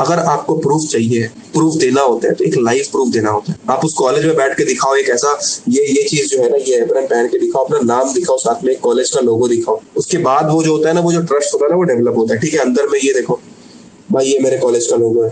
अगर आपको प्रूफ चाहिए, प्रूफ देना होता है तो एक लाइव प्रूफ देना होता है। आप उस कॉलेज में बैठ के दिखाओ एक ऐसा ये चीज जो है ना, ये एप्रन पहन के दिखाओ, अपना नाम दिखाओ, साथ में कॉलेज का लोगो दिखाओ। उसके बाद वो जो होता है ना, वो जो ट्रस्ट होता है ना, वो डेवलप होता है। ठीक है, अंदर में ये देखो भाई, ये मेरे कॉलेज का लोगो है,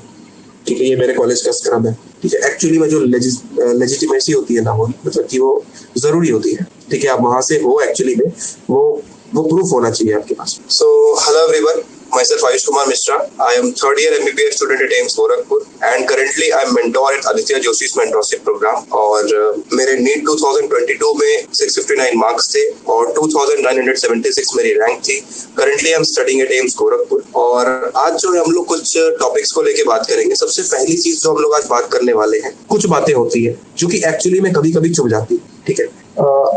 ठीक है, ये मेरे कॉलेज का स्क्रब है, ठीक है। एक्चुअली में जो लेजिटिमेसी होती है ना, वो मतलब कि वो जरूरी होती है। ठीक है, आप वहां से हो एक्चुअली में, वो प्रूफ होना चाहिए आपके पास। So hello everyone, myself Ayush Kumar Mishra. I am third year MBBS student at AIIMS Gorakhpur and currently I am mentor at Aditya Joshi's mentorship program. और मेरे NEET 2022 में 659 मार्क्स थे और 2976 मेरी रैंक थी। Currently I am studying at AIIMS Gorakhpur और आज जो है हम लोग कुछ टॉपिक्स को लेके बात करेंगे। सबसे पहली चीज जो हम लोग आज बात करने वाले हैं, कुछ बातें होती है जो कि एक्चुअली में कभी कभी चुभ जाती है। ठीक है,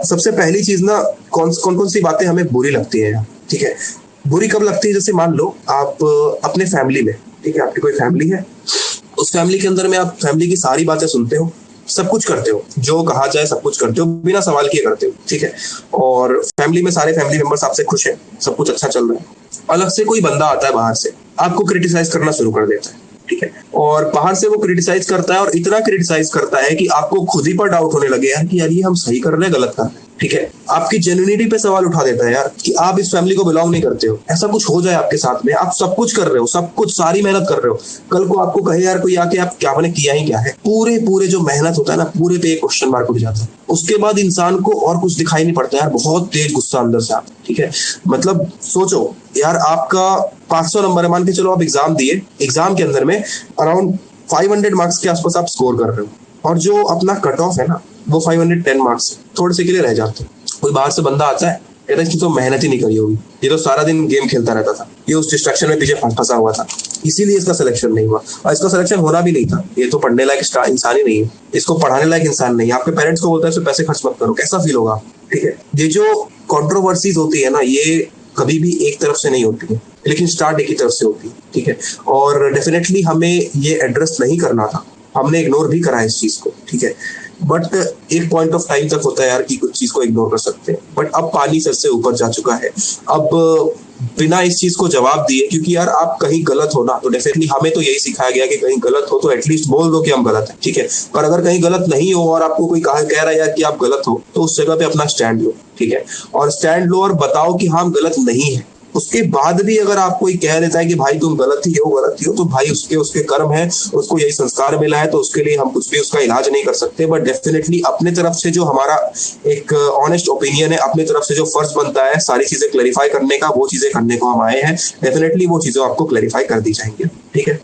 सबसे पहली चीज ना, कौन सी बातें हमें बुरी लगती है। ठीक है, बुरी कब लगती है, जैसे मान लो आप अपने फैमिली में, ठीक है, आपकी कोई फैमिली है, उस फैमिली के अंदर में आप फैमिली की सारी बातें सुनते हो, सब कुछ करते हो, जो कहा जाए सब कुछ करते हो, बिना सवाल किए करते हो। ठीक है, और फैमिली में सारे फैमिली मेंबर्स आपसे खुश हैं, सब कुछ अच्छा चल रहा है। अलग से कोई बंदा आता है बाहर से, आपको क्रिटिसाइज करना शुरू कर देता है। ठीक है, और बाहर से वो क्रिटिसाइज करता है और इतना क्रिटिसाइज करता है कि आपको खुद ही पर डाउट होने लगे यार कि यार ये हम सही कर रहे हैं गलत कर रहे हैं। ठीक है, आपकी जेन्युइनिटी पे सवाल उठा देता है यार कि आप इस फैमिली को बिलोंग नहीं करते हो। ऐसा कुछ हो जाए आपके साथ में, आप सब कुछ कर रहे हो, सब कुछ सारी मेहनत कर रहे हो, कल को आपको कहे यार कोई आके आप क्या मैंने किया ही क्या है, पूरे जो मेहनत होता है ना, पूरे पे एक क्वेश्चन मार्क उठ जाता है। उसके बाद इंसान को और कुछ दिखाई नहीं पड़ता यार, बहुत तेज गुस्सा अंदर से आता है। ठीक है, मतलब सोचो यार, आपका 500 नंबर है, मान के चलो आप एग्जाम दिए, एग्जाम के अंदर में अराउंड 500 मार्क्स के आसपास आप स्कोर कर रहे हो और जो अपना कट ऑफ है ना, वो 510 मार्क्स थोड़े से के लिए रह जाते हैं। कोई बाहर से बंदा आता है, कहता है इसकी तो मेहनत ही नहीं करी होगी, ये तो सारा दिन गेम खेलता रहता था, ये उस डिस्ट्रैक्शन में पीछे फंसा हुआ था, इसीलिए इसका सिलेक्शन नहीं हुआ। और इसका सिलेक्शन होना भी नहीं था, ये तो पढ़ने लायक इंसान ही नहीं है, इसको पढ़ाने लायक इंसान नहीं है। आपके पेरेंट्स को बोलता है पैसे खर्च मत करो, कैसा फील होगा। ठीक है, ये जो कंट्रोवर्सीज होती है ना, ये कभी भी एक तरफ से नहीं होती है, लेकिन स्टार्ट एक ही तरफ से होती है। ठीक है, और डेफिनेटली हमें ये एड्रेस नहीं करना था, हमने इग्नोर भी करा इस चीज को। ठीक है, बट एक पॉइंट ऑफ टाइम तक होता है यार कि कुछ चीज को इग्नोर कर सकते हैं, बट अब पानी सर से ऊपर जा चुका है। अब बिना इस चीज को जवाब दिए, क्योंकि यार आप कहीं गलत हो ना, तो डेफिनेटली हमें तो यही सिखाया गया कि कहीं गलत हो तो एटलीस्ट बोल दो कि हम गलत हैं। ठीक है, पर अगर कहीं गलत नहीं हो और आपको कोई कह रहा है यार कि आप गलत हो, तो उस जगह पे अपना स्टैंड लो। ठीक है, और स्टैंड लो और बताओ कि हम गलत नहीं है। उसके बाद भी अगर आप कोई कह देता है कि भाई तुम गलत ही हो, तो भाई उसके कर्म है, उसको यही संस्कार मिला है, तो उसके लिए हम कुछ भी उसका इलाज नहीं कर सकते। बट डेफिनेटली अपने तरफ से जो हमारा एक ऑनेस्ट ओपिनियन है, अपने तरफ से जो फर्ज बनता है सारी चीजें क्लैरिफाई करने का, वो चीजें करने को हम आए हैं। डेफिनेटली वो चीजें आपको क्लैरिफाई कर दी जाएंगी। ठीक है,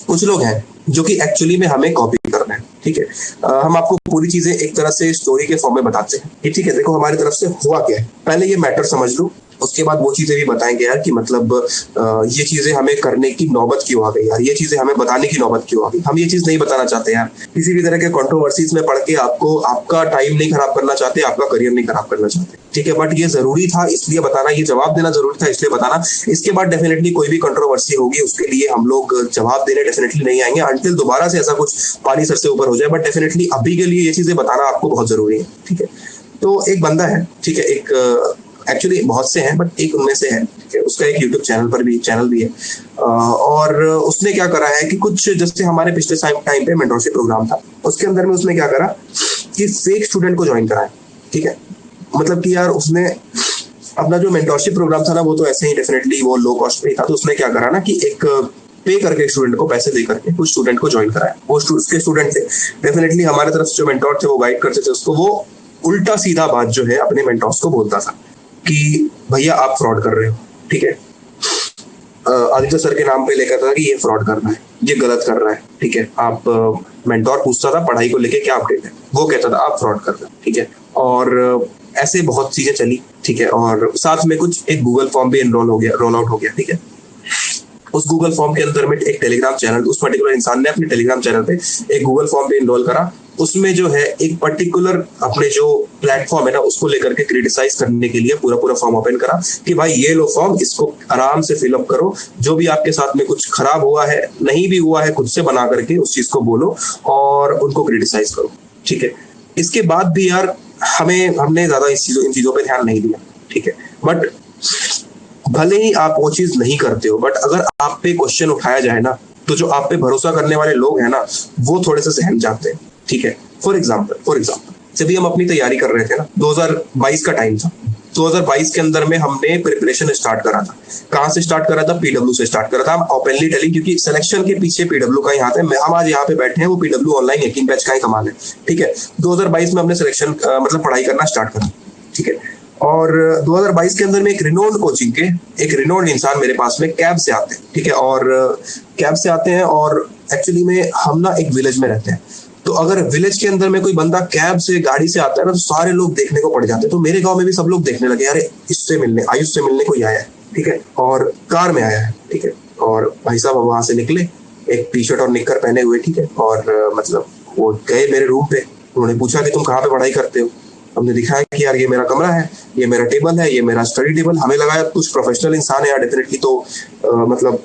कुछ लोग हैं जो कि एक्चुअली में हमें कॉपी कर रहे हैं। ठीक है, हम आपको पूरी चीजें एक तरह से स्टोरी के फॉर्म में बताते हैं। ठीक है, देखो हमारी तरफ से हुआ क्या है, पहले ये मैटर समझ लो, उसके बाद वो चीजें भी बताएंगे यार कि मतलब ये चीजें हमें करने की नौबत क्यों आ गई यार, ये चीजें हमें बताने की नौबत क्यों आ गई। हम ये चीज नहीं बताना चाहते यार, किसी भी तरह के कंट्रोवर्सीज में पढ़ के आपको आपका टाइम नहीं खराब करना चाहते, आपका करियर नहीं खराब करना चाहते। ठीक है, बट ये जरूरी था इसलिए बताना, ये जवाब देना जरूरी था इसलिए बताना। इसके बाद डेफिनेटली कोई भी कंट्रोवर्सी होगी उसके लिए हम लोग जवाब देने डेफिनेटली नहीं आएंगे अंटिल दोबारा से ऐसा कुछ पानी सर से ऊपर हो जाए। बट डेफिनेटली अभी के लिए ये चीजें बताना आपको बहुत जरूरी है। ठीक है, तो एक बंदा है, ठीक है, एक एक्चुअली बहुत से हैं बट एक उनमें से है, ठीक है, उसका एक यूट्यूब चैनल भी है। और उसने क्या करा है कि कुछ जैसे हमारे पिछले टाइम पे मेंटरशिप प्रोग्राम था, उसके अंदर में उसने क्या करा कि फेक स्टूडेंट को ज्वाइन कराया। ठीक है, मतलब कि यार उसने अपना जो मेंटरशिप प्रोग्राम था ना, वो तो ऐसे ही डेफिनेटली वो लो कॉस्ट पे था, तो उसने क्या करा ना कि एक पे करके स्टूडेंट को पैसे दे करके कुछ स्टूडेंट को ज्वाइन कराया। वो उसके स्टूडेंट थे, डेफिनेटली हमारे तरफ से जो मेंटोर थे वो गाइड करते थे उसको, वो उल्टा सीधा बात जो है अपने मेंटोर्स को बोलता था कि भैया आप फ्रॉड कर रहे हो। ठीक है, आदित्य सर के नाम पे लेकर था कि ये फ्रॉड कर रहा है, ये गलत कर रहा है। ठीक है, आप मेंटोर पूछता था पढ़ाई को लेके क्या अपडेट है, वो कहता था आप फ्रॉड कर रहे हो। ठीक है, और ऐसे बहुत चीजें चली। ठीक है, और साथ में कुछ एक गूगल फॉर्म भी रोल आउट हो गया। ठीक है, उस गूगल फॉर्म के अंदर में एक टेलीग्राम चैनल, उस पर्टिकुलर इंसान ने अपने टेलीग्राम चैनल पे एक गूगल फॉर्म पे इनरोल करा। उसमें जो है एक पर्टिकुलर अपने जो प्लेटफॉर्म है ना, उसको लेकर के क्रिटिसाइज करने के लिए पूरा फॉर्म ओपन करा कि भाई ये लो फॉर्म, इसको आराम से फिलअप करो, जो भी आपके साथ में कुछ खराब हुआ है, नहीं भी हुआ है, खुद से बना करके उस चीज को बोलो और उनको क्रिटिसाइज करो। ठीक है, इसके बाद भी यार हमने ज्यादा इन चीजों पे ध्यान नहीं दिया। ठीक है, बट भले ही आप वो चीज नहीं करते हो, बट अगर आप पे क्वेश्चन उठाया जाए ना तो जो आप पे भरोसा करने वाले लोग हैं ना, वो थोड़े से सहम जाते हैं। ठीक है, फॉर एग्जाम्पल जब भी हम अपनी तैयारी कर रहे थे ना, 2022 का टाइम था। 2022 के अंदर में हमने प्रिपरेशन स्टार्ट करा था। कहाँ से स्टार्ट करा था? पीडब्ल्यू से स्टार्ट करा था। हम ओपनली टेलिंग, क्योंकि सिलेक्शन के पीछे पीडब्ल्यू का ही हाथ है। हम आज यहाँ पे बैठे हैं, वो पीडब्ल्यू ऑनलाइन यकीन बैच का ही कमाल है। ठीक है, 2022 में हमने सिलेक्शन मतलब पढ़ाई करना स्टार्ट करा। ठीक है, और 2022 के अंदर में एक रिनोल्ड कोचिंग के एक रिनोल्ड इंसान मेरे पास में कैब से आते हैं। ठीक है, और कैब से आते हैं, और एक्चुअली में हम ना एक विलेज में रहते हैं। तो अगर विलेज के अंदर में कोई बंदा कैब से गाड़ी से आता है ना, तो सारे लोग देखने को पड़ जाते हैं। तो मेरे गांव में भी सब लोग देखने लगे, अरे इससे मिलने, आयुष से मिलने कोई आया है। ठीक है, और कार में आया है। ठीक है, और भाई साहब वहां से निकले एक टी शर्ट और निक्कर पहने हुए। ठीक है, और मतलब वो गए मेरे रूम पे। उन्होंने पूछा कि तुम कहाँ पे पढ़ाई करते हो? हमने दिखाया कि यार ये मेरा कमरा है, ये मेरा टेबल है, ये मेरा स्टडी टेबल। हमें लगा यार कुछ प्रोफेशनल इंसान है यार डेफिनेटली, तो मतलब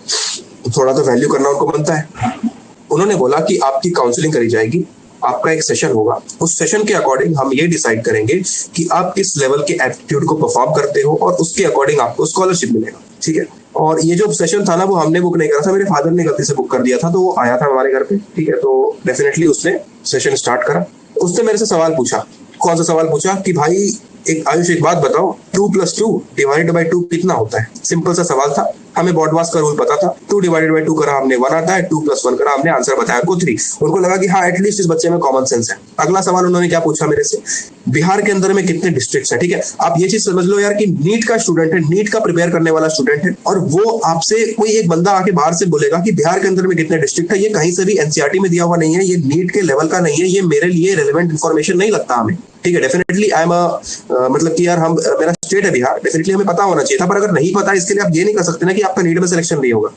थोड़ा तो वैल्यू करना उनको बनता है। उन्होंने बोला कि आपकी काउंसलिंग करी जाएगी, आपका एक सेशन होगा। उस सेशन के अकॉर्डिंग हम ये डिसाइड करेंगे कि आप किस लेवल के एप्टीट्यूड को परफॉर्म करते हो, और उसके अकॉर्डिंग आपको स्कॉलरशिप मिलेगा। ठीक है, और ये जो सेशन था ना, वो हमने बुक नहीं करा था, मेरे फादर ने गलती से बुक कर दिया था। तो वो आया था हमारे घर पे। ठीक है, तो डेफिनेटली उसने सेशन स्टार्ट करा। उसने मेरे से सवाल पूछा। कौन सा सवाल पूछा? कि भाई एक आयुष एक बात बताओ, 2+2 डिवाइडेड बाई 2 कितना होता है? सिंपल सा सवाल था। हमें बॉडमास का रूल पता था, 2 डिवाइडेड बाई 2 करा हमने 1 आता है, 2+1 करा हमने, आंसर बताया उनको 3। उनको लगा कि हाँ एटलीस्ट इस बच्चे में कॉमन सेंस है। अगला सवाल उन्होंने क्या पूछा मेरे से? बिहार के अंदर में कितने डिस्ट्रिक्ट्स हैं? ठीक है, आप ये चीज समझ लो यार कि नीट का स्टूडेंट है, नीट का प्रिपेयर करने वाला स्टूडेंट है, और वो आपसे कोई एक बंदा आके बाहर से बोलेगा कि बिहार के अंदर में कितने डिस्ट्रिक्ट है। ये कहीं से भी एनसीईआरटी में दिया हुआ नहीं है, ये नीट के लेवल का नहीं है, ये मेरे लिए रेलेवेंट इन्फॉर्मेशन नहीं लगता हमें। ठीक है, डेफिनेटली आई एम मतलब कि यार हम मेरा स्टेट है बिहार, डेफिनेटली हमें पता होना चाहिए था। पर अगर नहीं पता, इसके लिए आप ये नहीं कर सकते ना कि आपका नीट में सिलेक्शन नहीं होगा,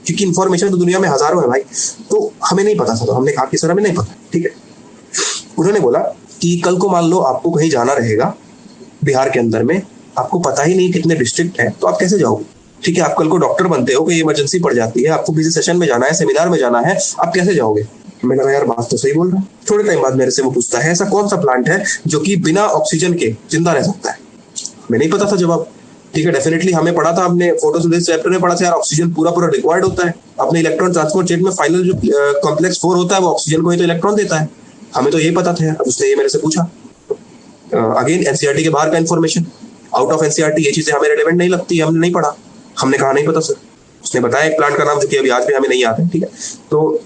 क्योंकि इन्फॉर्मेशन तो दुनिया में हजारों है भाई। तो हमें नहीं पता था, तो हमने कहा कि सर हमें नहीं पता। ठीक है, उन्होंने बोला कि कल को मान लो आपको कहीं जाना रहेगा बिहार के अंदर में, आपको पता ही नहीं कितने डिस्ट्रिक्ट है, तो आप कैसे जाओगे? ठीक है, आप कल को डॉक्टर बनते हो, कोई इमरजेंसी पड़ जाती है, आपको किसी सेशन में जाना है, सेमिनार में जाना है, आप कैसे जाओगे? मैंने कहा यार बात तो सही बोल रहा है। थोड़े टाइम बाद मेरे से वो पूछता है, ऐसा कौन सा प्लांट है जो कि बिना ऑक्सीजन के जिंदा रह सकता है? मैं नहीं पता था जवाब। ठीक है, डेफिनेटली हमें पढ़ा था, हमने फोटोसिंथेसिस चैप्टर में पढ़ा था यार, ऑक्सीजन पूरा रिक्वायर्ड होता है। अपने इलेक्ट्रॉन ट्रांसपोर्ट चेन में फाइनल जो कॉम्प्लेक्स 4 होता है, वो ऑक्सीजन को ही तो इलेक्ट्रॉन देता है। हमें तो यही पता था यार। उसने ये मेरे से पूछा, अगेन एनसीईआरटी के बाहर का इन्फॉर्मेशन, आउट ऑफ एनसीईआरटी, ये चीजें हमें रिलेवेंट नहीं लगती, हमने नहीं पढ़ा। हमने कहा नहीं पता सर। उसने बताया एक प्लांट का नाम, जो कि अभी आज भी हमें नहीं आता। ठीक है, तो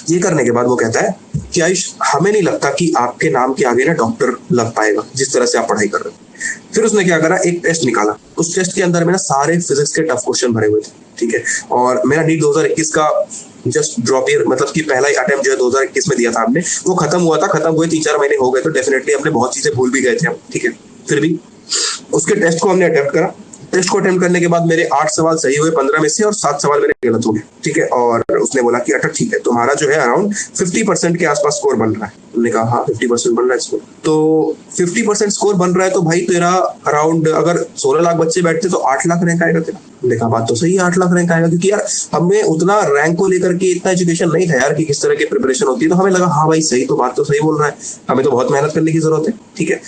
ये करने के बाद वो कहता है कि आयुष हमें नहीं लगता कि आपके नाम के आगे ना डॉक्टर लग पाएगा, जिस तरह से आप पढ़ाई कर रहे हो। फिर उसने क्या करा, एक टेस्ट निकाला। उस टेस्ट के अंदर में ना सारे फिजिक्स के टफ क्वेश्चन भरे हुए थे। ठीक है, और मेरा नीट 2021 का जस्ट ड्रॉप ईयर, मतलब कि पहला ही अटेम्प्ट जो है 2021 में दिया था हमने, वो खत्म हुआ था। खत्म हुए 3-4 महीने हो गए, तो डेफिनेटली हमने बहुत चीजें भूल भी गए थे हम। ठीक है, फिर भी उसके टेस्ट को हमने अटेम्प्ट करा। टेस्ट को अटेम्प्ट करने के बाद मेरे 8 सवाल सही हुए 15 में से, और 7 सवाल मेरे गलत हो गए। ठीक है, और उसने बोला कि अच्छा ठीक है, तुम्हारा जो है अराउंड 50% के आसपास स्कोर बन रहा है। हमने कहा हाँ 50% बन रहा है स्कोर। तो 50% स्कोर बन रहा है, तो भाई तेरा अराउंड अगर 16 लाख बच्चे बैठते तो 8 लाख रैंक आएगा तेरा। हमने कहा बात तो सही है, 8 लाख रैंक आएगा, क्योंकि यार हमें उतना रैंक को लेकर के इतना एजुकेशन नहीं था यार कि किस तरह की प्रिपरेशन होती है। तो हमें लगा हाँ भाई सही, तो बात तो सही बोल रहा है, हमें तो बहुत मेहनत करने की जरूरत है। ठीक है,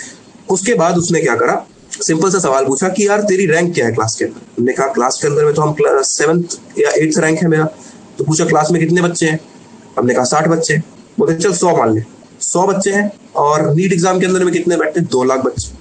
उसके बाद उसने क्या करा, सिंपल सा सवाल पूछा कि यार तेरी रैंक क्या है क्लास के अंदर? हमने कहा क्लास के अंदर में तो हम 7th या 8th रैंक है मेरा। तो पूछा क्लास में कितने बच्चे हैं? हमने कहा 60 बच्चे। बोले चल 100 मान ले, 100 बच्चे हैं। और नीट एग्जाम के अंदर में कितने बैठते? 2 लाख बच्चे,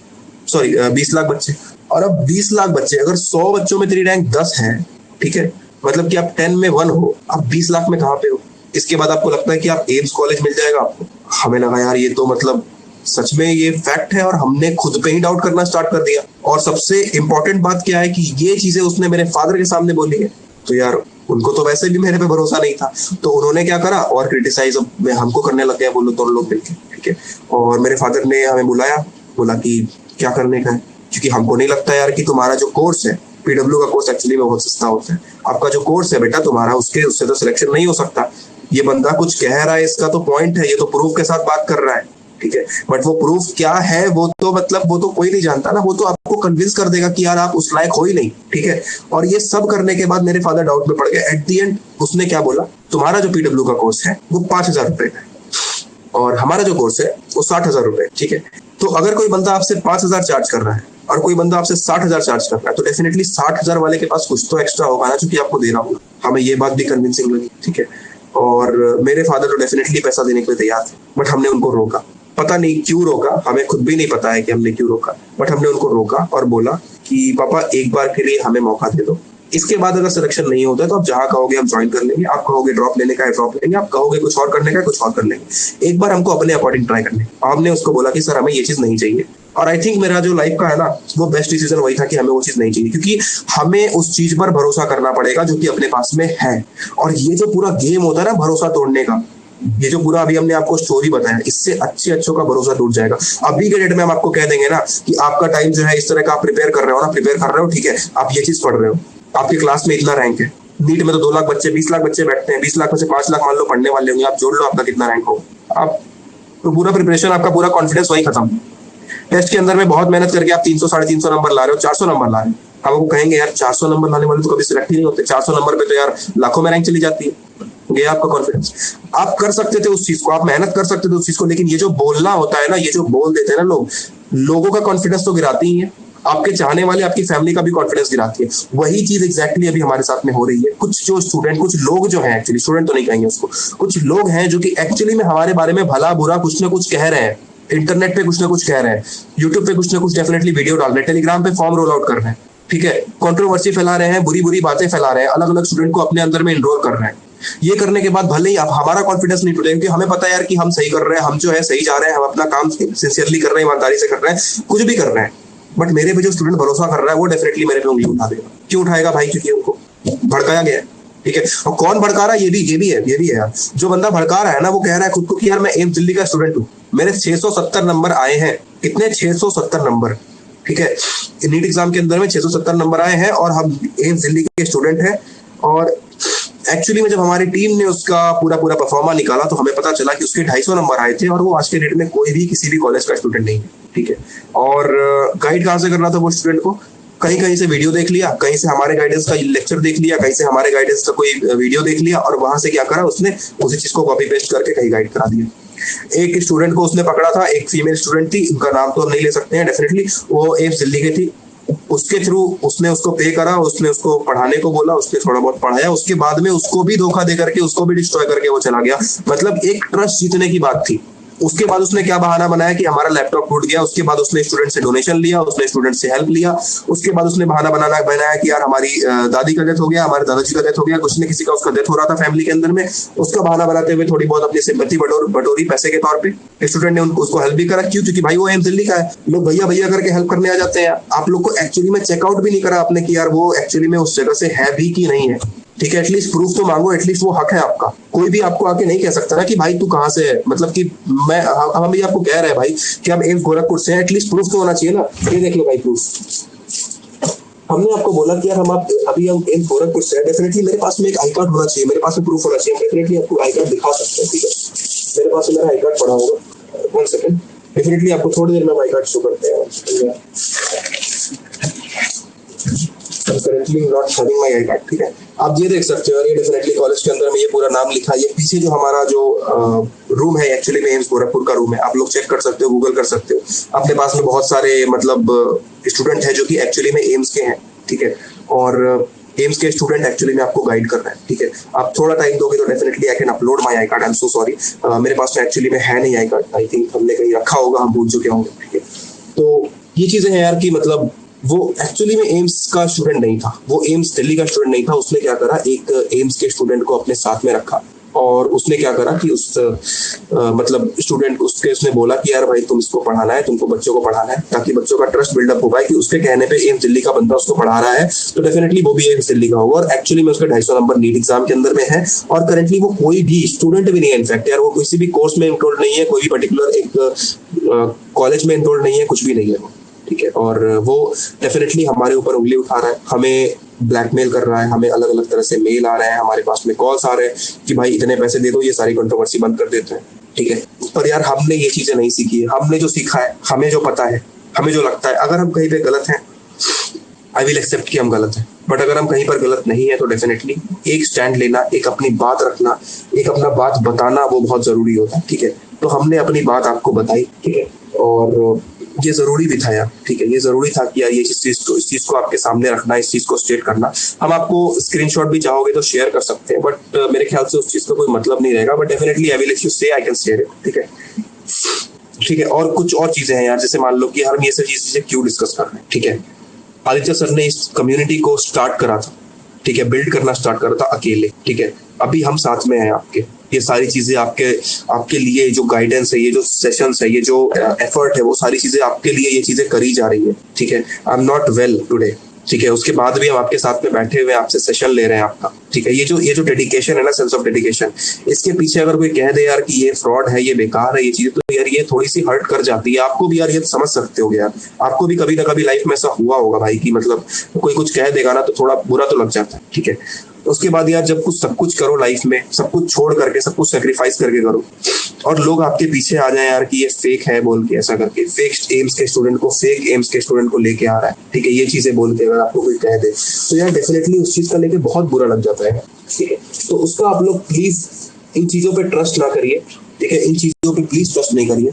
सॉरी 20 लाख बच्चे। और अब 20 लाख बच्चे, अगर 100 बच्चों में तेरी रैंक 10 है, ठीक है, मतलब कि आप 10 में 1 हो, आप 20 लाख में कहाँ पे हो? इसके बाद आपको लगता है कि आप एम्स कॉलेज मिल जाएगा आपको। हमें लगा यार ये तो मतलब सच में ये फैक्ट है, और हमने खुद पे ही डाउट करना स्टार्ट कर दिया। और सबसे इंपॉर्टेंट बात क्या है कि ये चीजें उसने मेरे फादर के सामने बोली है, तो यार उनको तो वैसे भी मेरे पे भरोसा नहीं था। तो उन्होंने क्या करा, और क्रिटिसाइज हमको करने लग गया, बोलो दोनों लोग मिलकर। ठीक है, और मेरे फादर ने हमें बुलाया, बोला कि क्या करने का है, क्योंकि हमको नहीं लगता यार कि तुम्हारा जो कोर्स है, पीडब्ल्यू का कोर्स एक्चुअली में बहुत सस्ता होता है, आपका जो कोर्स है बेटा तुम्हारा, उससे तो सिलेक्शन नहीं हो सकता। ये बंदा कुछ कह रहा है, इसका तो पॉइंट है, ये तो प्रूफ के साथ बात कर रहा है। ठीक है, बट वो प्रूफ क्या है वो तो मतलब वो तो कोई नहीं जानता ना, वो तो आपको कन्विंस कर देगा कि यार आप उस लायक हो ही नहीं। ठीक है, और ये सब करने के बाद मेरे फादर डाउट में पड़ गए। एट दी एंड उसने क्या बोला, तुम्हारा जो पीडब्ल्यू का कोर्स है वो 5,000 रुपए का है, और हमारा जो कोर्स है वो 60,000 रुपए। ठीक है, तो अगर कोई बंदा आपसे 5,000 चार्ज कर रहा है और कोई बंदा आपसे 60,000 चार्ज कर रहा है, तो डेफिनेटली 60,000 वाले के पास कुछ तो एक्स्ट्रा होगा ना, जो कि आपको देना होगा। हमें ये बात भी कन्विंसिंग लगी, ठीक है। और मेरे फादर तो डेफिनेटली पैसा देने के लिए तैयार थे, बट हमने उनको रोका। पता नहीं क्यों रोका, हमें खुद भी नहीं पता है कि हमने क्यों रोका, बट हमने उनको रोका और बोला कि पापा एक बार के लिए हमें मौका दे दो, इसके बाद अगर सिलेक्शन नहीं होता है तो आप जहाँ कहोगे हम ज्वाइन कर लेंगे, आप कहोगे ड्रॉप लेने का है ड्रॉप लेंगे, आप कहोगे कुछ और करने का कुछ और कर लेंगे, एक बार हमको अपने अकॉर्डिंग ट्राई करने। हमने उसको बोला कि सर हमें ये चीज नहीं चाहिए, और आई थिंक मेरा जो लाइफ का है ना वो बेस्ट डिसीजन वही था कि हमें वो चीज नहीं चाहिए, क्योंकि हमें उस चीज पर भरोसा करना पड़ेगा जो कि अपने पास में है। और ये जो पूरा गेम होता है ना भरोसा तोड़ने का, ये जो पूरा अभी हमने आपको स्टोरी बताया, इससे अच्छों का भरोसा टूट जाएगा। अभी के डेट में हम आपको कह देंगे ना कि आपका टाइम जो है इस तरह का, आप प्रिपेयर कर रहे हो ना, प्रिपेयर कर रहे हो, ठीक है, आप ये चीज पढ़ रहे हो, आपके क्लास में इतना रैंक है, नीट में तो 2 लाख बच्चे 20 लाख बच्चे बैठते हैं, 20 लाख में से 5 लाख मान लो पढ़ने वाले होंगे, आप जोड़ लो आपका कितना रैंक हो, आप तो पूरा प्रिपरेशन, आपका पूरा कॉन्फिडेंस वही खत्म। टेस्ट के अंदर में बहुत मेहनत करके आप 300 350 नंबर ला रहे हो, 400 नंबर ला रहे हो, आप आपको कहेंगे यार 400 नंबर लाने वाले तो कभी सिलेक्ट ही नहीं होते, 400 नंबर पे तो यार लाखों में रैंक चली जाती है। ये आपका कॉन्फिडेंस, आप कर सकते थे उस चीज को, आप मेहनत कर सकते थे उस चीज को, लेकिन ये जो बोलना होता है ना, ये जो बोल देते हैं ना लोग, लोगों का कॉन्फिडेंस तो गिराते ही है, आपके चाहने वाले, आपकी फैमिली का भी कॉन्फिडेंस गिराती है। वही चीज एग्जैक्टली अभी हमारे साथ में हो रही है। कुछ जो स्टूडेंट, कुछ लोग जो हैं, एक्चुअली स्टूडेंट तो नहीं कहेंगे उसको, कुछ लोग हैं जो कि एक्चुअली में हमारे बारे में भला बुरा कुछ ना कुछ कह रहे हैं, इंटरनेट पे कुछ ना कुछ कह रहे हैं, यूट्यूब पे कुछ ना कुछ डेफिनेटली वीडियो डाल रहे हैं, टेलीग्राम पे फॉर्म रोल आउट कर रहे हैं, ठीक है, कंट्रोवर्सी फैला रहे हैं, बुरी बुरी बातें फैला रहे हैं, अलग अलग स्टूडेंट को अपने अंदर में इनरोल कर रहे हैं। ये करने के बाद भले ही हमारा कॉन्फिडेंस नहीं टूटे, क्योंकि हमें पता है यार कि हम सही कर रहे हैं, हम जो है सही जा रहे हैं, हम अपना काम सिंसियरली कर रहे हैं, ईमानदारी से कर रहे हैं, कुछ भी कर रहे हैं, बट मेरे पे जो स्टूडेंट भरोसा कर रहा है वो डेफिनेटली मेरे पे उंगली उठा देगा। क्यों उठाएगा भाई? क्योंकि उनको भड़काया गया है, ठीक है। और कौन भड़का रहा है? ये भी है यार। जो बंदा भड़का रहा है ना, वो कह रहा है खुद को कि यार मैं एम्स दिल्ली का स्टूडेंट हूँ, मेरे 670 नंबर आए हैं। कितने? 670 नंबर, ठीक है। नीट एग्जाम के अंदर में 670 नंबर आए हैं और हम एम्स दिल्ली के स्टूडेंट हैं। और एक्चुअली में जब हमारी टीम ने उसका पूरा परफॉर्मा निकाला तो हमें पता चला कि उसके 250 नंबर आए थे, और वो आज के डेट में कोई भी किसी भी कॉलेज का स्टूडेंट नहीं है, ठीक है। और गाइड कहाँ से करना था वो स्टूडेंट को? कहीं कहीं से वीडियो देख लिया, कहीं से हमारे गाइडेंस का लेक्चर देख लिया, कहीं से हमारे गाइडेंस का कोई वीडियो देख लिया, और वहां से क्या करा उसने, उसी चीज को कॉपी पेस्ट करके कहीं गाइड करा दिया। एक स्टूडेंट को उसने पकड़ा था, एक फीमेल स्टूडेंट थी, उनका नाम तो नहीं ले सकते हैं डेफिनेटली, वो एम्स दिल्ली की थी। उसके थ्रू उसने उसको पे करा, उसने उसको पढ़ाने को बोला, उसने थोड़ा बहुत पढ़ाया, उसके बाद में उसको भी धोखा दे करके, उसको भी डिस्ट्रॉय करके वो चला गया। मतलब एक ट्रस्ट जीतने की बात थी। उसके बाद उसने क्या बहाना बनाया कि हमारा लैपटॉप टूट गया, उसके बाद उसने स्टूडेंट से डोनेशन लिया, उसने स्टूडेंट से हेल्प लिया, उसके बाद उसने बहाना बनाया कि यार हमारी दादी का डेथ हो गया, हमारे दादाजी का डेथ हो गया, कुछ न किसी का उसका डेथ हो रहा था फैमिली के अंदर में, उसका बहाना बनाते हुए थोड़ी बहुत अपनी सिंपैथी बटोरी पैसे के तौर पे। स्टूडेंट ने उसको हेल्प भी करा, क्यों? क्योंकि भाई वो एम्स दिल्ली का है, लोग भैया भैया करके हेल्प करने आ जाते हैं। आप लोग को एक्चुअली में चेकआउट भी नहीं करा आपने कि यार वो एक्चुअली में उस जगह से है भी कि नहीं है, ठीक है। एटलीस्ट प्रूफ तो मांगो, एटलीस्ट वो हक है आपका। कोई भी आपको आके नहीं कह सकता ना कि भाई तू कहाँ से है, मतलब कि हम भी आपको कह रहे हैं भाई कि हम एम्स गोरखपुर से हैं, एटलीस्ट प्रूफ तो होना चाहिए ना। ये देख लो भाई प्रूफ। हमने आपको बोला कि यार हम एम्स गोरखपुर से हैं, डेफिनेटली मेरे पास में एक आई कार्ड होना चाहिए, मेरे पास में प्रूफ होना चाहिए, हम डेफिनेटली आपको आई कार्ड दिखा सकते हैं, ठीक है। मेरे पास में मेरा आई कार्ड पड़ा होगा, 1 सेकंड, डेफिनेटली आपको थोड़ी देर में आई कार्ड शो करते हैं। currently not having my I card, ठीक है। आप ये देख सकते हो, ये डेफिनेटली कॉलेज के अंदर में ये पूरा नाम लिखा है। ये पीछे जो हमारा जो रूम है, एक्चुअली में एम्स गोरखपुर का रूम है, आप लोग चेक कर सकते हो, गूगल कर सकते हो। अपने पास में बहुत सारे मतलब स्टूडेंट है जो कि एक्चुअली में एम्स के हैं, ठीक है। और एम्स के स्टूडेंट एक्चुअली में आपको गाइड कर रहे हैं, ठीक है। आप थोड़ा टाइम दोगे तो definitely I can upload my I card. I am so sorry, मेरे पास में एक्चुअली में है नहीं आई कार्ड, आई थिंक हमने कहीं रखा होगा, हम भूल चुके होंगे, ठीक है। तो ये चीजें हैं यार कि मतलब वो एक्चुअली में एम्स का स्टूडेंट नहीं था, वो एम्स दिल्ली का स्टूडेंट नहीं था। उसने क्या करा, एक एम्स के स्टूडेंट को अपने साथ में रखा, और उसने क्या करा कि उस मतलब स्टूडेंट उसने बोला कि यार भाई तुम इसको पढ़ाना है, तुमको बच्चों को पढ़ाना है, ताकि बच्चों का ट्रस्ट बिल्डअप हो पाए कि उसके कहने पे एम्स दिल्ली का बंदा उसको पढ़ा रहा है, तो डेफिनेटली वो भी एम्स दिल्ली का होगा। और एक्चुअली में उसका 250 नंबर नीट एग्जाम के अंदर में है, और करेंटली वो कोई भी स्टूडेंट भी नहीं है, इनफैक्ट यार वो किसी भी कोर्स में इनरोल्ड नहीं है, कोई भी पर्टिकुलर एक कॉलेज में इनरोल्ड नहीं है, कुछ भी नहीं है वो, ठीक है। और वो डेफिनेटली हमारे ऊपर उंगली उठा रहा है, हमें ब्लैकमेल कर रहा है, हमें अलग अलग तरह से मेल आ रहे हैं, हमारे पास में कॉल्स आ रहे हैं कि भाई इतने पैसे दे दो, ये सारी कंट्रोवर्सी बंद कर देते हैं, ठीक है। पर यार हमने ये चीजें नहीं सीखी है, हमने जो सीखा है, हमें जो पता है, हमें जो लगता है, अगर हम कहीं पे गलत हैं, आई विल एक्सेप्ट कि हम गलत हैं, बट अगर हम कहीं पर गलत नहीं है तो डेफिनेटली एक स्टैंड लेना, एक अपनी बात रखना, एक अपना बात बताना, वो बहुत जरूरी होता है, ठीक है। तो हमने अपनी बात आपको बताई, ठीक है। और ये जरूरी भी था यार, ठीक है, ये जरूरी था कि यार ये इस चीज को आपके सामने रखना, इस चीज को स्टेट करना। हम आपको स्क्रीनशॉट भी चाहोगे तो शेयर कर सकते हैं, बट मेरे ख्याल से उस चीज का कोई मतलब नहीं रहेगा, but definitely I will if you से आई कैन शेयर इट, ठीक है। ठीक है, और कुछ और चीजें हैं यार, जैसे मान लो कि हम ये सब चीजें क्यों डिस्कस कर रहे हैं, ठीक है। आदित्य सर ने इस कम्युनिटी को स्टार्ट करा था, ठीक है, बिल्ड करना स्टार्ट करा था अकेले, ठीक है। अभी हम साथ में हैं आपके, ये सारी चीजें आपके लिए जो गाइडेंस है, ये जो सेशंस है, ये जो एफर्ट है, वो सारी चीजें आपके लिए ये चीजें करी जा रही है, ठीक है। I am not well today, ठीक है, उसके बाद भी हम आपके साथ में बैठे हुए आपसे सेशन ले रहे हैं आपका, ठीक है। ये जो डेडिकेशन है ना, सेंस ऑफ डेडिकेशन, इसके पीछे अगर कोई कह दे यार कि ये फ्रॉड है, ये बेकार है, ये चीज, तो यार ये थोड़ी सी हर्ट कर जाती है। आपको भी यार ये समझ सकते हो यार, आपको भी कभी ना कभी लाइफ में ऐसा हुआ होगा भाई कि मतलब कोई कुछ कह देगा ना तो थोड़ा बुरा तो लग जाता है, ठीक है। उसके बाद यार जब सब कुछ करो लाइफ में, सब कुछ छोड़ करके, सब कुछ सेक्रीफाइस करके करो, और लोग आपके पीछे आ जाए यार कि ये फेक है बोल के, ऐसा करके फेक एम्स के स्टूडेंट को लेके आ रहा है, ठीक है, ये चीजें बोल के अगर आपको कोई कह दे तो यार डेफिनेटली उस चीज का लेके बहुत बुरा लग जाता है, ठीक है। तो उसका आप लोग प्लीज इन चीजों पे ट्रस्ट ना करिए, ठीक है, इन चीजों पे प्लीज ट्रस्ट नहीं करिए,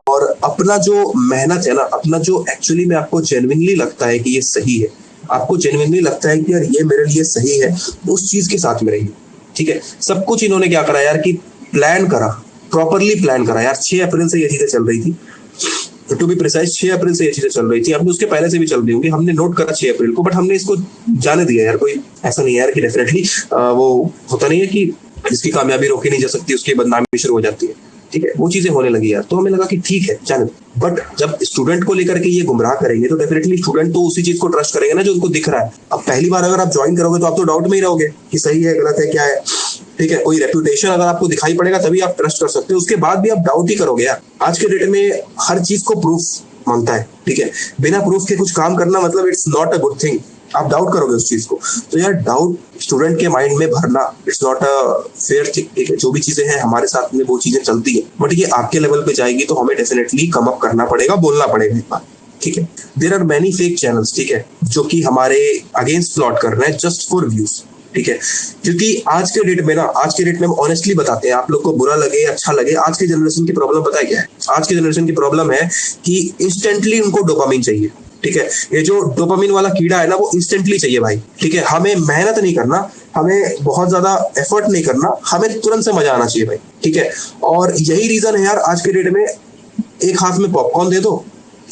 और अपना जो मेहनत है ना, अपना जो एक्चुअली में आपको जेन्युइनली लगता है कि ये सही है, आपको जेन्युइनली लगता है कि यार ये मेरे लिए सही है, उस चीज के साथ में रहिए, ठीक है। सब कुछ इन्होंने क्या करा यार कि प्लान करा, प्रॉपरली प्लान करा यार। 6 अप्रैल से ये चीजें चल रही थी, टू बी प्रिसाइज 6 अप्रैल से ये चीजें चल रही थी, हमने उसके पहले से भी चल रही होंगी, हमने नोट करा 6 अप्रैल को, बट हमने इसको जाने दिया यार। कोई ऐसा नहीं है यार कि डेफिनेटली वो होता नहीं है कि जिसकी कामयाबी रोकी नहीं जा सकती उसकी बदनामी शुरू हो जाती है, ठीक है, वो चीजें होने लगी यार। तो हमें लगा कि ठीक है जाने दो, बट जब स्टूडेंट को लेकर के ये गुमराह करेंगे तो डेफिनेटली स्टूडेंट तो उसी चीज को ट्रस्ट करेंगे ना जो उनको दिख रहा है। अब पहली बार अगर आप ज्वाइन करोगे तो आप तो डाउट में ही रहोगे कि सही है गलत है क्या है, ठीक है। कोई रेपुटेशन अगर आपको दिखाई पड़ेगा तभी आप ट्रस्ट कर सकते हो, उसके बाद भी आप डाउट ही करोगे यार। आज के डेट में हर चीज को प्रूफ मांगता है, ठीक है, बिना प्रूफ के कुछ काम करना मतलब it's not a good thing, आप डाउट करोगे उस चीज को। तो यार डाउट स्टूडेंट के माइंड में भरना it's not a fair thing, ठीक है। जो भी चीजें हैं हमारे साथ में वो चीजें चलती है, बट ये आपके लेवल पे जाएगी तो हमें डेफिनेटली कम अप करना पड़ेगा, बोलना पड़ेगा एक बार, ठीक है। There are many fake channels, ठीक है, जो कि हमारे अगेंस्ट प्लॉट कर रहे हैं जस्ट फॉर व्यूज, ठीक है। क्योंकि आज के डेट में हम ऑनेस्टली बताते हैं, आप लोग को बुरा लगे अच्छा लगे, आज के जनरेशन की प्रॉब्लम पता है क्या है? आज के जनरेशन की प्रॉब्लम है कि इंस्टेंटली उनको डोपामिन चाहिए, ठीक है। ये जो डोपामिन वाला कीड़ा है ना वो इंस्टेंटली चाहिए भाई, ठीक है। हमें मेहनत नहीं करना, हमें बहुत ज्यादा एफर्ट नहीं करना, हमें तुरंत से मजा आना चाहिए भाई, ठीक है। और यही रीजन है यार आज के डेट में, एक हाथ में पॉपकॉर्न दे दो,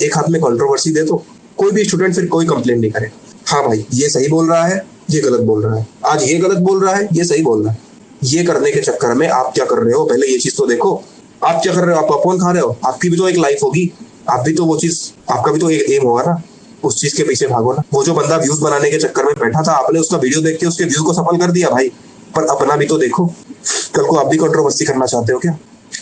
एक हाथ में कंट्रोवर्सी दे दो, कोई भी स्टूडेंट फिर कोई कंप्लेन नहीं करे। हाँ भाई ये सही बोल रहा है, ये गलत बोल रहा है, आज ये गलत बोल रहा है, ये सही बोल रहा है। ये करने के चक्कर में आप क्या कर रहे हो, पहले ये चीज तो देखो, आप क्या कर रहे हो, आप पॉपकॉर्न खा रहे हो, आपकी भी तो एक लाइफ होगी, आप भी तो वो चीज, आपका भी तो एक एम होगा ना, उस चीज के पीछे भागो ना। वो जो बंदा व्यूज बनाने के चक्कर में बैठा था, आपने उसका वीडियो देख के उसके व्यू को सफल कर दिया भाई, पर अपना भी तो देखो, कल को आप भी कंट्रोवर्सी करना चाहते हो क्या?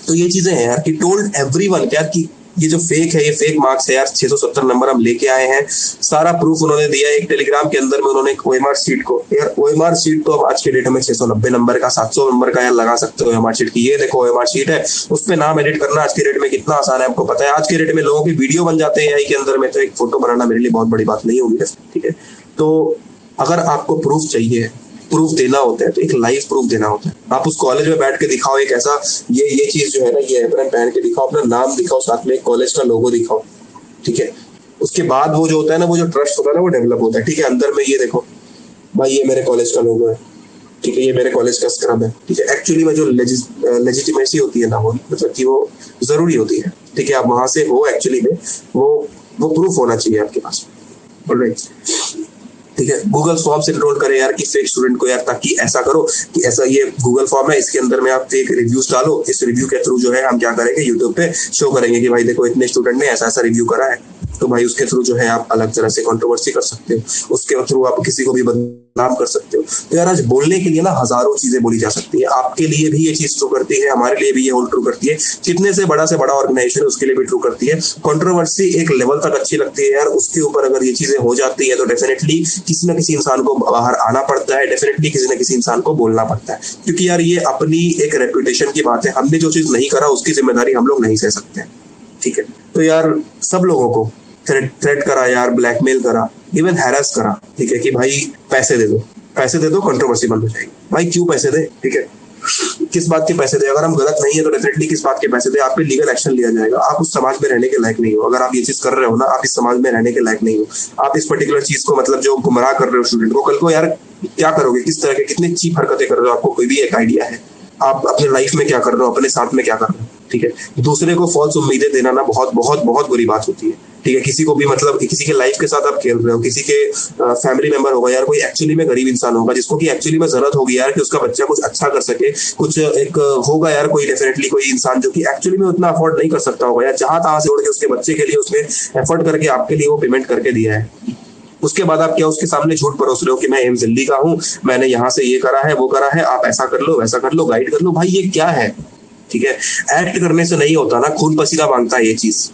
तो ये चीजें हैं यार कि टोल्ड एवरीवन यार कि ये जो फेक है, ये फेक मार्क्स है यार। 670 नंबर हम लेके आए हैं, सारा प्रूफ उन्होंने दिया है। एक टेलीग्राम के अंदर में उन्होंने एक ओएमआर शीट को, यार ओएमआर शीट तो अब आज के डेट में 690 नंबर का, 700 नंबर का यार लगा सकते हो ओएमआर शीट की। ये देखो ओएमआर शीट है, उस पर नाम एडिट करना आज के डेट में कितना आसान है आपको पता है। आज के डेट में लोगों की वीडियो बन जाते हैं एआई के अंदर में, तो एक फोटो बनाना मेरे लिए बहुत बड़ी बात नहीं होगी, ठीक है। तो अगर आपको प्रूफ चाहिए, प्रूफ देना होता है तो एक लाइव प्रूफ देना होता है। आप उस कॉलेज में बैठ के दिखाओ एक ऐसा, ये चीज जो है ना, ये एप्रन पहन के दिखाओ, अपना नाम दिखाओ, साथ में कॉलेज का लोगो दिखाओ, ठीक है। उसके बाद वो जो होता है ना, वो जो ट्रस्ट होता है ना, वो डेवलप होता है, ठीक है। अंदर में ये देखो भाई, ये मेरे कॉलेज का लोगो है, ठीक है, ये मेरे कॉलेज का स्क्रब है, ठीक है। एक्चुअली में जो लेजिटिमेसी होती है ना, वो मतलब कि वो जरूरी होती है, ठीक है। आप वहां से हो एक्चुअली में, वो प्रूफ होना चाहिए आपके पास, ऑलराइट, ठीक है। गूगल फॉर्म से कंट्रोल करें यार कि फेक स्टूडेंट को यार, ताकि ऐसा करो कि ऐसा, ये गूगल फॉर्म है, इसके अंदर में आप फेक रिव्यूज डालो, इस रिव्यू के थ्रू जो है हम क्या करेंगे, यूट्यूब पे शो करेंगे कि भाई देखो इतने स्टूडेंट ने ऐसा ऐसा रिव्यू करा है, तो भाई उसके थ्रू जो है आप अलग तरह से कंट्रोवर्सी कर सकते हो, उसके थ्रू आप किसी को भी बदनाम कर सकते हो। तो यार आज बोलने के लिए ना हजारों चीजें बोली जा सकती है, आपके लिए भी ये चीज ट्रू करती है, हमारे लिए भी ये होल ट्रू करती है, कितने से बड़ा ऑर्गेनाइजेशन उसके लिए भी ट्रू करती है। कंट्रोवर्सी एक लेवल तक अच्छी लगती है यार, उसके ऊपर अगर ये चीजें हो जाती है तो डेफिनेटली किसी ना किसी इंसान को बाहर आना पड़ता है, डेफिनेटली किसी ना किसी इंसान को बोलना पड़ता है, क्योंकि यार ये अपनी एक रेपुटेशन की बात है। हमने जो चीज नहीं करा उसकी जिम्मेदारी हम लोग नहीं सह सकते, ठीक है। तो यार सब लोगों को थ्रेट करा यार, ब्लैकमेल करा, इवन हैरेस करा, ठीक है, कि भाई पैसे दे दो कंट्रोवर्सी बंद हो जाएगी। भाई क्यों पैसे दे, ठीक है, किस बात के पैसे दे? अगर हम गलत नहीं है तो डेफिनेटली किस बात के पैसे दे? आप पे लीगल एक्शन लिया जाएगा। आप उस समाज में रहने के लायक नहीं हो। अगर आप ये चीज कर रहे हो ना, आप इस समाज में रहने के लायक नहीं हो। आप इस पर्टिकुलर चीज को मतलब जो गुमराह कर रहे हो स्टूडेंट को, कल को यार क्या करोगे? किस तरह के कितने चीप हरकतें कर रहे हो? आपको कोई भी एक आइडिया है? आप अपने लाइफ में क्या कर रहे हो, अपने साथ में क्या कर रहे हो? ठीक है, दूसरे को फॉल्स उम्मीदें देना ना बहुत बहुत बहुत बुरी बात होती है। ठीक है, किसी को भी मतलब किसी के लाइफ के साथ आप खेल रहे हो, किसी के फैमिली मेंबर होगा यार, कोई एक्चुअली में गरीब इंसान होगा जिसको कि एक्चुअली में जरूरत होगी यार कि उसका बच्चा कुछ अच्छा कर सके, कुछ एक होगा यार कोई डेफिनेटली कोई इंसान जो कि एक्चुअली में उतना अफोर्ड नहीं कर सकता होगा यार, जहां तहां से उड़ के उसके बच्चे के लिए उसने एफर्ट करके आपके लिए वो पेमेंट करके दिया है। उसके बाद आप क्या उसके सामने झूठ परोस रहे हो कि मैं एम्स दिल्ली का हूँ, मैंने यहाँ से ये करा है वो करा है, आप ऐसा कर लो वैसा कर लो, गाइड कर लो। भाई ये क्या है? ठीक है, एक्ट करने से नहीं होता ना, खून पसीना मांगता है ये चीज।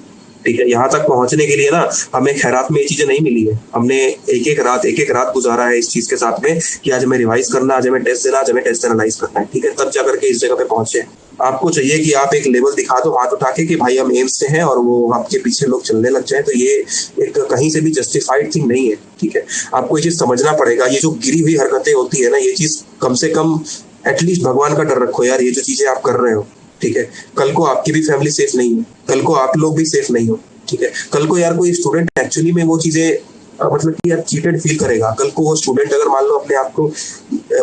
ठीक है, यहाँ तक पहुंचने के लिए ना हमें खैरात में ये चीजें नहीं मिली है। हमने एक एक रात गुजारा है इस चीज के साथ में कि आज हमें रिवाइज करना, आज हमें टेस्ट देना, आज हमें टेस्ट एनालाइज करना है। ठीक है, तब जाकर के इस जगह पे पहुंचे। आपको चाहिए कि आप एक लेवल दिखा दो हाथ उठा के कि भाई हम एम्स से हैं, और वो आपके पीछे लोग चलने लग जाए, तो ये एक कहीं से भी जस्टिफाइड थिंग नहीं है। ठीक है, आपको ये चीज समझना पड़ेगा। ये जो गिरी हुई हरकतें होती है ना, ये चीज कम से कम एटलीस्ट भगवान का डर रखो यार। ये जो चीजें आप कर रहे हो, ठीक है, कल को आपकी भी फैमिली सेफ नहीं है, कल को आप लोग भी सेफ नहीं हो। ठीक है, कल को यार कोई स्टूडेंट एक्चुअली में वो चीजें मतलब कि यार चीटेड फील करेगा। कल को वो स्टूडेंट अगर मान लो अपने आप को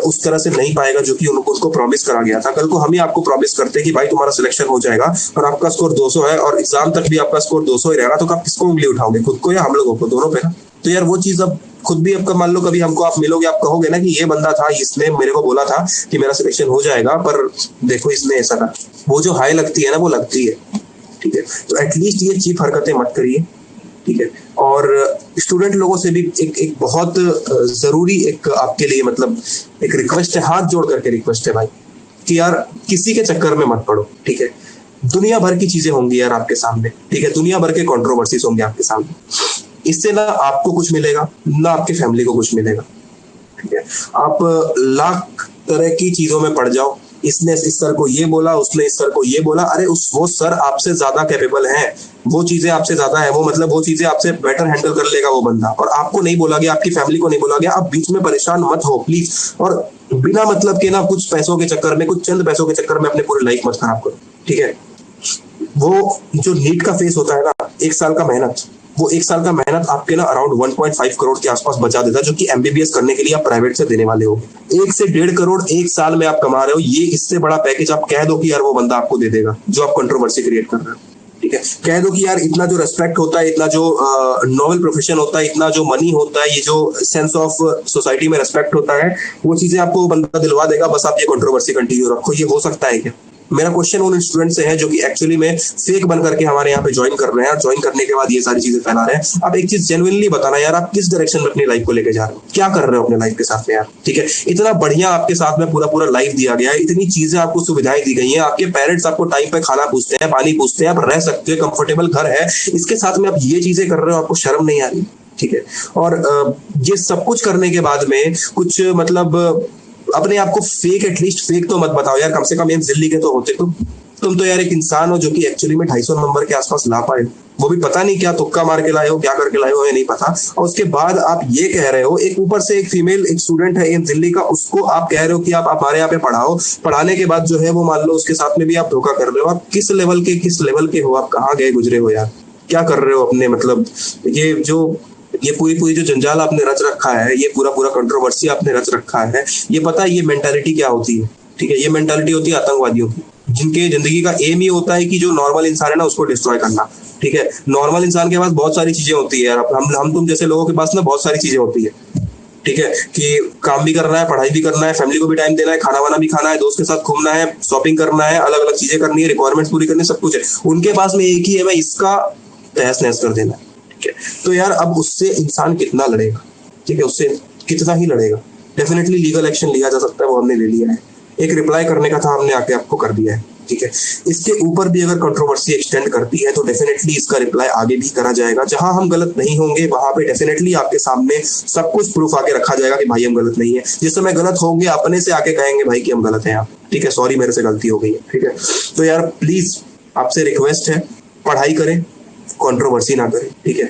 उस तरह से नहीं पाएगा जो कि उनको उसको प्रॉमिस करा गया था, कल को हम ही आपको प्रॉमिस करते हैं कि भाई तुम्हारा सिलेक्शन हो जाएगा और आपका स्कोर 200 है और एग्जाम तक भी आपका स्कोर 200 ही रहेगा, तो आप किसको उंगली उठाओगे? खुद को या हम लोगों को? दोनों पे ना। तो यार वो चीज अब खुद भी आपका मान लो कभी हमको आप मिलोगे, आप कहोगे ना कि ये बंदा था, इसने मेरे को बोला था कि मेरा सिलेक्शन हो जाएगा, पर देखो इसने ऐसा कहा। वो जो हाई लगती है ना, वो लगती है। ठीक है, तो एटलीस्ट ये चीप हरकतें मत करिए। ठीक है, और स्टूडेंट लोगों से भी एक बहुत जरूरी एक आपके लिए मतलब एक रिक्वेस्ट है, हाथ जोड़ करके रिक्वेस्ट है भाई, कि यार किसी के चक्कर में मत पड़ो। ठीक है, दुनिया भर की चीजें होंगी यार आपके सामने। ठीक है, दुनिया भर के कंट्रोवर्सीज होंगे आपके सामने। इससे ना आपको कुछ मिलेगा ना आपकी फैमिली को कुछ मिलेगा। ठीक है, आप लाख तरह की चीजों में पड़ जाओ, इसने इस सर को ये बोला, उसने इस सर को ये बोला, अरे वो सर आपसे ज्यादा कैपेबल है, वो चीजें आपसे ज्यादा है, वो मतलब वो चीजें आपसे बेटर हैंडल कर लेगा वो बंदा, और आपको नहीं बोला गया, आपकी फैमिली को नहीं बोला गया। आप बीच में परेशान मत हो प्लीज, और बिना मतलब के ना कुछ पैसों के चक्कर में, कुछ चंद पैसों के चक्कर में अपने पूरी लाइफ मत खराब करो। ठीक है, वो जो नीट का फेस होता है ना, 1 साल का मेहनत, वो 1 साल का मेहनत आपके ना अराउंड 1.5 करोड़ के आसपास बचा देता है, जो कि एमबीबीएस करने के लिए आप प्राइवेट से देने वाले हो। 1 से 1.5 करोड़ 1 साल में आप कमा रहे हो। ये इससे बड़ा पैकेज आप कह दो कि यार वो बंदा आपको दे देगा जो आप कंट्रोवर्सी क्रिएट कर रहे हो। ठीक है, कह दो कि यार इतना जो रेस्पेक्ट होता है, इतना जो नोबल प्रोफेशन होता है, इतना जो मनी होता है, ये जो सेंस ऑफ सोसाइटी में रेस्पेक्ट होता है, वो चीजें आपको बंदा दिलवा देगा, बस आप ये कंट्रोवर्सी कंटिन्यू रखो। ये हो सकता है क्या? मेरा क्वेश्चन उन स्टूडेंट से है जो कि एक्चुअली में फेक बन करके हमारे यहाँ पे ज्वाइन कर रहे हैं, और ज्वाइन करने के बाद ये सारी चीजें फैला रहे हैं। आप एक चीज जेन्युइनली बताना यार, आप किस डायरेक्शन में अपनी लाइफ को लेके जा रहे हो, क्या कर रहे हो अपने लाइफ के साथ में यार? ठीक है, इतना बढ़िया आपके साथ में पूरा पूरा लाइफ दिया गया है, इतनी चीजें आपको सुविधाएं दी गई है, आपके पेरेंट्स आपको टाइम पे खाना पूछते हैं, पानी पूछते हैं, आप रह सकते हो, कंफर्टेबल घर है, इसके साथ में आप ये चीजें कर रहे हो, आपको शर्म नहीं आ रही? ठीक है, और ये सब कुछ करने के बाद में कुछ मतलब अपने आप को फेक, एटलीस्ट फेक तो मत बताओ यार, कम से कम एम्स दिल्ली के तो होते। तुम तो यार एक इंसान हो जो कि एक्चुअली में 250 नंबर के आसपास ला पाए, वो भी पता नहीं क्या तुक्का मार के लाए हो, क्या करके लाए हो, ये नहीं पता। और उसके बाद आप ये कह रहे हो, एक ऊपर से एक फीमेल एक स्टूडेंट है एम्स दिल्ली का, उसको आप कह रहे हो कि आप हमारे यहाँ पे पढ़ाओ, पढ़ाने के बाद जो है वो मान लो उसके साथ में भी आप धोखा कर रहे हो। आप किस लेवल के हो? आप कहाँ गए गुजरे हो यार? क्या कर रहे हो अपने मतलब ये पूरी जो जंजाल आपने रच रखा है, ये पूरा कंट्रोवर्सी आपने रच रखा है, ये पता है ये मेंटालिटी क्या होती है? ठीक है, ये मेंटालिटी होती है आतंकवादियों की, जिनके जिंदगी का एम ही होता है कि जो नॉर्मल इंसान है ना उसको डिस्ट्रॉय करना। ठीक है, नॉर्मल इंसान के पास बहुत सारी चीजें होती है यार, हम तुम जैसे लोगों के पास ना बहुत सारी चीजें होती है। ठीक है, कि काम भी करना है, पढ़ाई भी करना है, फैमिली को भी टाइम देना है, खाना वाना भी खाना है, दोस्त के साथ घूमना है, शॉपिंग करना है, अलग अलग चीजें करनी है, रिक्वायरमेंट्स पूरी करनी, सब कुछ है। उनके पास में एक ही है, मैं इसका तहस नहस कर देना है। ठीक है, तो यार अब उससे इंसान कितना लड़ेगा? ठीक है, उससे कितना ही लड़ेगा? डेफिनेटली लीगल एक्शन लिया जा सकता है, वो हमने ले लिया है। एक रिप्लाई करने का था, हमने आके आपको कर दिया है। ठीक है, इसके ऊपर भी अगर कंट्रोवर्सी एक्सटेंड करती है तो डेफिनेटली इसका रिप्लाई आगे भी करा जाएगा। जहां हम गलत नहीं होंगे वहां पे डेफिनेटली आपके सामने सब कुछ प्रूफ आके रखा जाएगा कि भाई हम गलत नहीं है। जिस समय गलत होंगे अपने से आके कहेंगे भाई कि हम गलत हैं आप। ठीक है, सॉरी मेरे से गलती हो गई है। ठीक है, तो यार प्लीज आपसे रिक्वेस्ट है, पढ़ाई करें, कंट्रोवर्सी ना करें। ठीक है,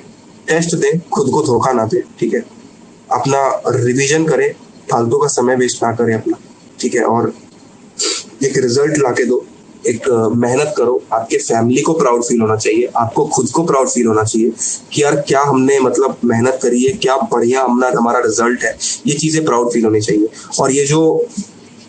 टेस्ट दें, खुद को धोखा ना दें। ठीक है, अपना रिवीजन करें, फालतू का समय वेस्ट ना करें अपना। ठीक है, और एक रिजल्ट लाके दो, एक मेहनत करो। आपके फैमिली को प्राउड फील होना चाहिए, आपको खुद को प्राउड फील होना चाहिए कि यार क्या हमने मतलब मेहनत करी है, क्या बढ़िया हमारा रिजल्ट है। ये चीजें प्राउड फील होनी चाहिए। और ये जो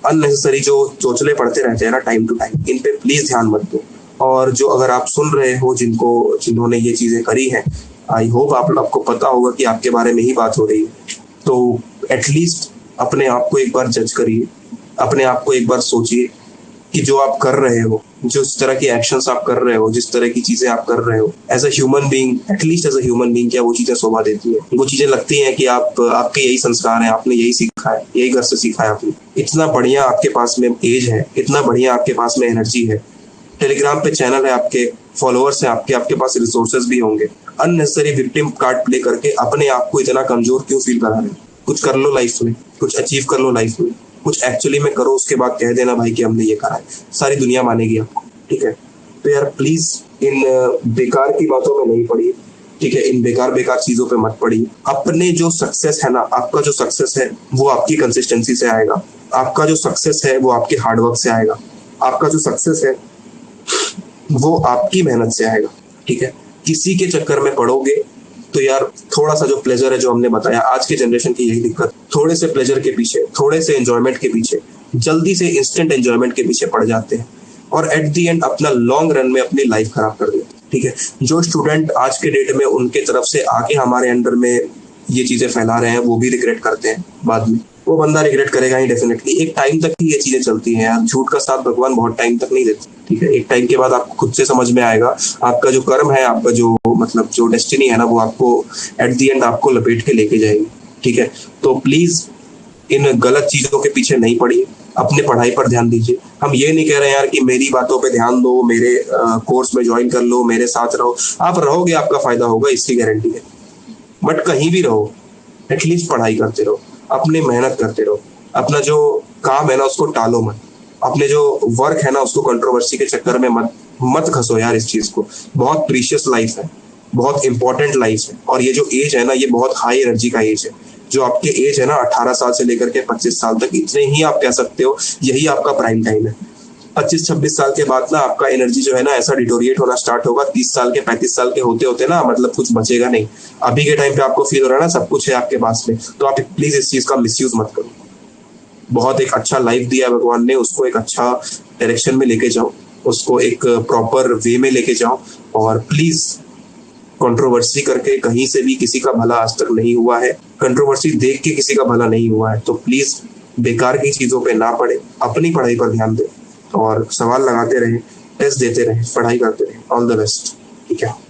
अननेसेसरी जो चोचले पड़ते रहते हैं ना टाइम टू टाइम, इन पे प्लीज ध्यान मत दो। और जो अगर आप सुन रहे हो जिन्होंने ये चीजें करी हैं, आई होप आपको पता होगा कि आपके बारे में ही बात हो रही है। तो एटलीस्ट अपने आप को एक बार जज करिए, अपने आप को एक बार सोचिए कि जो आप कर रहे हो, जो इस तरह की एक्शंस आप कर रहे हो, जिस तरह की चीजें आप कर रहे हो, as a human being, at least as a human being, क्या वो चीजें शोभा देती है? वो चीजें लगती हैं कि आपके यही संस्कार है, आपने यही सीखा है, यही घर से सीखा है आपने। इतना बढ़िया आपके पास में एज है, इतना बढ़िया आपके पास में एनर्जी है, टेलीग्राम पे चैनल है, आपके फॉलोअर्स हैं, आपके पास रिसोर्सेज भी होंगे। अननेसेसरी विक्टिम कार्ड प्ले करके अपने आप को इतना कमजोर क्यों फील करा रहे हो? कुछ कर लो लाइफ में, कुछ अचीव कर लो लाइफ में, कुछ एक्चुअली में करो। उसके बाद कह देना भाई कि हमने ये करा है, सारी दुनिया मानेगी आपको। ठीक है, तो यार प्लीज इन बेकार की बातों में नहीं पड़िए। ठीक है, इन बेकार बेकार चीजों पे मत पड़िए। अपने जो सक्सेस है ना, आपका जो सक्सेस है वो आपकी कंसिस्टेंसी से आएगा। आपका जो सक्सेस है वो आपके हार्डवर्क से आएगा। आपका जो सक्सेस है वो आपकी मेहनत से आएगा। ठीक है, किसी के चक्कर में पड़ोगे तो यार थोड़ा सा जो प्लेजर है, जो हमने बताया, आज के जनरेशन की यही दिक्कत, थोड़े से प्लेजर के पीछे, थोड़े से एंजॉयमेंट के पीछे, जल्दी से इंस्टेंट एंजॉयमेंट के पीछे पड़ जाते हैं और एट द एंड अपना लॉन्ग रन में अपनी लाइफ खराब कर देते हैं। ठीक है, जो स्टूडेंट आज के डेट में उनके तरफ से आके हमारे अंडर में ये चीजें फैला रहे हैं, वो भी रिग्रेट करते हैं बाद में। वो बंदा रिग्रेट करेगा ही डेफिनेटली। एक टाइम तक ही ये चीजें चलती हैं यार, झूठ का साथ भगवान बहुत टाइम तक नहीं देते। ठीक है, एक टाइम के बाद आपको खुद से समझ में आएगा, आपका जो कर्म है, आपका जो मतलब जो डेस्टिनी है ना, वो आपको एट द एंड आपको लपेट के लेके जाएगी। ठीक है, तो प्लीज इन गलत चीजों के पीछे नहीं पड़िए, अपने पढ़ाई पर ध्यान दीजिए। हम ये नहीं कह रहे यार कि मेरी बातों पे ध्यान दो, मेरे कोर्स में ज्वाइन कर लो, मेरे साथ रहो। आप रहोगे, आपका फायदा होगा, इसकी गारंटी है। बट कहीं भी रहो, एटलीस्ट पढ़ाई करते रहो, अपने मेहनत करते रहो। अपना जो काम है ना उसको टालो मत, अपने जो वर्क है ना उसको कंट्रोवर्सी के चक्कर में मत घसो यार। इस चीज को, बहुत प्रीशियस लाइफ है, बहुत इंपॉर्टेंट लाइफ है। और ये जो एज है ना, ये बहुत हाई एनर्जी का एज है। जो आपके एज है ना 18 साल से लेकर के 25 साल तक, इतने ही आप कह सकते हो यही आपका प्राइम टाइम है। 25-26 साल के बाद ना आपका एनर्जी जो है ना ऐसा डिटोरिएट होना स्टार्ट होगा। 30 साल के 35 साल के होते होते ना मतलब कुछ बचेगा नहीं। अभी के टाइम पे आपको फील हो रहा है ना सब कुछ है आपके पास में, तो आप प्लीज इस चीज का मिसयूज मत करो। बहुत एक अच्छा लाइफ दिया है भगवान ने, उसको एक अच्छा डायरेक्शन में लेके जाओ, उसको एक प्रॉपर वे में लेके जाओ। और प्लीज कंट्रोवर्सी करके कहीं से भी किसी का भला आज तक नहीं हुआ है, कंट्रोवर्सी देख के किसी का भला नहीं हुआ है। तो प्लीज बेकार की चीजों पे ना पड़े, अपनी पढ़ाई पर ध्यान दें और सवाल लगाते रहें, टेस्ट देते रहें, पढ़ाई करते रहें। All the best. ठीक है।